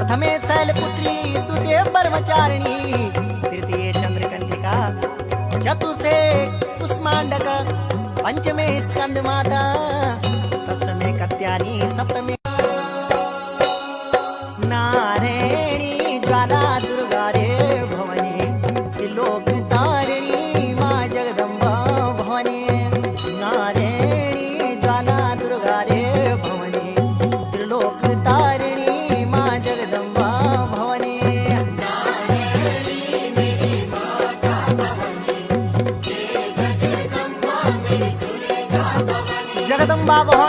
प्रथमे शैलपुत्री द्वितीये ब्रह्मचारिणी तृतीये चंद्रकंठिका चतुर्थे कुष्मांडक पंचमे स्कंदमाता षष्ठमे कत्यानी सप्तमे नारायणी ज्वाला दुर्गा रे भवानी त्रिलोकतारिणी मां जगदम्बा भवानी नारायणी ज्वाला दुर्गा रे भवानी त्रिलोकतारिणी मां जगदम्बा भवानी जगदम्बा भवानी